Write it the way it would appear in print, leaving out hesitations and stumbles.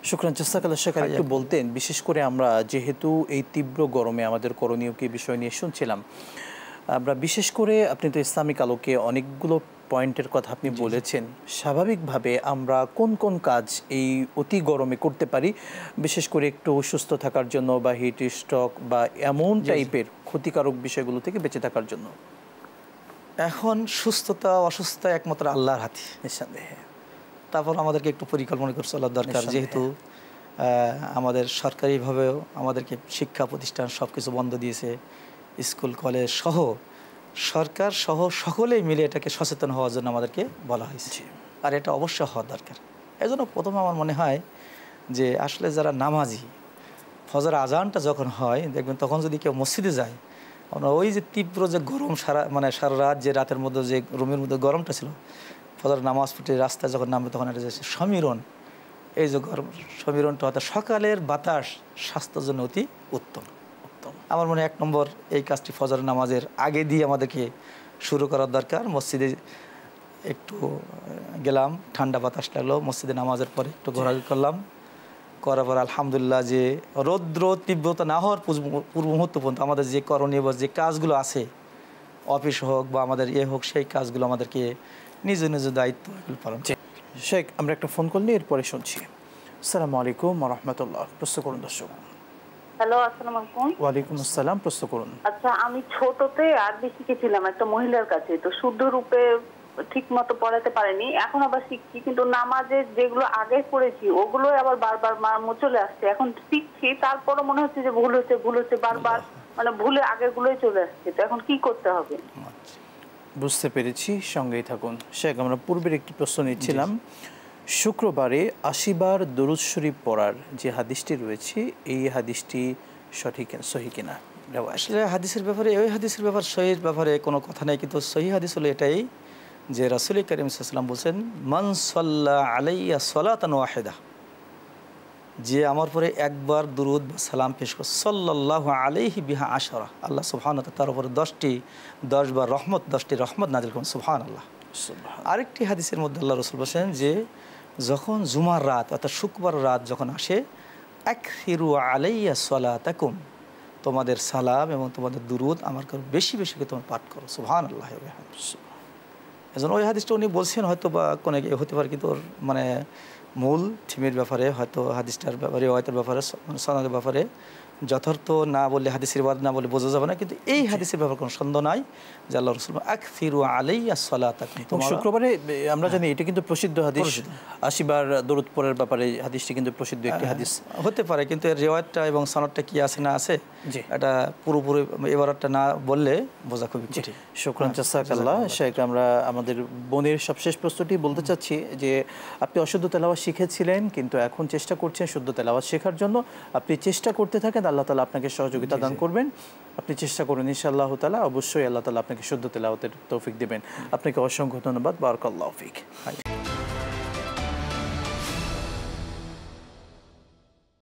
শুকরান, জাযাকাল্লাহ শেখ। আর একটু বলতেন, বিশেষ করে আমরা যেহেতু এই তীব্র গরমে আমাদের করণীয় কি বিষয় নিয়ে শুনছিলাম, আমরা বিশেষ করে আপনি তো ইসলামিক আলোকে অনেকগুলো পয়েন্টের কথা আপনি বলেছেন, স্বাভাবিকভাবে আমরা কোন কোন কাজ এই অতি গরমে করতে পারি, বিশেষ করে একটু সুস্থ থাকার জন্য বা হিট স্ট্রোক বা এমন টাইপের ক্ষতিকারক বিষয়গুলো থেকে বেঁচে থাকার জন্য? এখন সুস্থতা অসুস্থতা একমাত্র আল্লাহর হাতে, নিঃসন্দেহে। তারপর আমাদেরকে একটু পরিকল্পনা করে চলার দরকার। যেহেতু আমাদের সরকারিভাবেও আমাদেরকে শিক্ষা প্রতিষ্ঠান সব কিছু বন্ধ দিয়েছে, স্কুল কলেজ সহ সরকার সহ সকলেই মিলে এটাকে সচেতন হওয়ার জন্য আমাদেরকে বলা হয়েছে, আর এটা অবশ্যই হওয়া দরকার। এই জন্য প্রথমে আমার মনে হয় যে আসলে যারা নামাজি, ফজর আজানটা যখন হয় দেখবেন তখন যদি কেউ মসজিদে যায়, ওই যে তীব্র যে গরম সারা রাত, যে রাতের মধ্যে যে রুমের মধ্যে গরমটা ছিল, ফজর নামাজ পড়ে রাস্তায় যখন নামবে তখন এটা যে সমীরণ, এই যে গরম সমীরণটা অর্থাৎ সকালের বাতাস স্বাস্থ্যের জন্য অতি উত্তম। আমার মনে হয় 1 নম্বর এই কাজটি ফজর নামাজের আগে দিয়ে আমাদেরকে শুরু করার দরকার। মসজিদে একটু গেলাম, ঠান্ডা বাতাস লাগলো, মসজিদে নামাজের পরে একটু ঘোরাঘুরি করলাম, করার পর আলহামদুলিল্লাহ যে রৌদ্র তীব্রতা না হওয়ার পূর্ব মুহূর্ত পর্যন্ত আমাদের যে করণীয় বা যে কাজগুলো আছে, অফিস হোক বা আমাদের হোক, সেই কাজগুলো আমাদেরকে নিজ নিজ দায়িত্ব পালন। শেখ, আমরা একটা ফোন কল নিয়ে এরপরে শুনছি। আসসালামু আলাইকুম ওয়া রাহমাতুল্লাহ। প্রশ্ন করুন দর্শক। হ্যালো, আসসালামু আলাইকুম। ওয়ালাইকুম আসসালাম, প্রশ্ন করুন। আচ্ছা, আমি ছোটতে আরবি শিখেছিলাম একটা মহিলার কাছে, তো শুদ্ধ রূপে ঠিক মতো পড়াতে পারিনি, এখন আবার শিখছি, কিন্তু নামাজে যেগুলো আগে পড়েছি ওগুলো আবার বারবার চলে আসছে। এখন শিখছি, তারপরও মনে হচ্ছে যে ভুল হচ্ছে বারবার, মানে ভুলে আগেরগুলোই চলে আসছে। তো এখন কি করতে হবে? বুঝতে পেরেছি, সঙ্গেই থাকুন। শেখ, আমরা পূর্বের একটি প্রশ্ন নিচ্ছিলাম, শুক্রবারে 80 বার দরুদ শরীফ পড়ার যে হাদিসটি রয়েছে, এই হাদিসটি সঠিক সহি কিনা? আসলে হাদিসের ব্যাপারে, ওই হাদিসের ব্যাপার সহির ব্যাপারে কোনো কথা নেই, কিন্তু সহি হাদিস হলো এটাই যে রাসূল করিম সাল্লাল্লাহু আলাইহি ওয়াসাল্লাম বলছেন, মান সাল্লা আলাইয়া সালাতান ওয়াহিদা, যে আমার পরে একবার দুরুদ বা সালাম পেশ করে, সাল্লাল্লাহু আলাইহি বিহা আশারা, আল্লাহ সুবহানাহু ওয়া তাআলা তার উপরে 10 বার রহমত, 10টি রহমত নাযিল করেন। সুবহানাল্লাহ। আরেকটি হাদিসের মধ্যে আল্লাহ রাসূল বলেন যে যখন জুমার রাত অর্থাৎ শুক্রবার রাত যখন আসে, আকসিরু আলাইয়া সালাতাকুম, তোমাদের সালাম এবং তোমাদের দুরুদ আমার কাছে বেশি বেশি করে তোমরা পাঠ করো। সুবহানাল্লাহ। এজন্য ওই হাদিসটা উনি বলছেন, হয়তো বা কোনো হতে পারে, কিন্তু ওর মানে মূল থিমের ব্যাপারে, হয়তো হাদিসটার ব্যাপারে, রিওয়ায়াতের ব্যাপারে, সনদের ব্যাপারে যথার্থ না বললে, হাদিসের বাদ না বলে বোঝা যাবে না, কিন্তু এই হাদিসের ব্যাপারে কোনো সন্দেহ নাই যে আল্লাহ রাসূল আকসিরু আলাইয়া সালাতাকুম। শুক্রবারে আমরা জানি এটা কিন্তু প্রসিদ্ধ হাদিস, 80 বার দরুদ পড়ার ব্যাপারে হাদিসটি কিন্তু প্রসিদ্ধ একটি হাদিস হতে পারে, কিন্তু এর রিওয়ায়াতটা এবং সনদটা কি আছে না আছে, এটা পুরোপুরি এবারটা না বললে বোঝা খুবই কঠিন। শুকরান, জাযাকাল্লাহ শেখ। আমরা আমাদের বোনের সবশেষ প্রশ্নটি বলতে চাচ্ছি যে আপনি অশুদ্ধ তেলাওয়াত শিখেছিলেন, কিন্তু এখন চেষ্টা করছেন শুদ্ধ তেলাওয়াত শেখার জন্য। আপনি চেষ্টা করতে থাকেন, আল্লাহ তাআলা আপনাকে সহযোগিতা দান করবেন। আপনি চেষ্টা করুন, ইনশাআল্লাহ তাআলা অবশ্যই আল্লাহ তাআলা আপনাকে শুদ্ধ তেলাওয়াতের তৌফিক দিবেন। আপনাকে অসংখ্য ধন্যবাদ। বারাকাল্লাহু ফিক।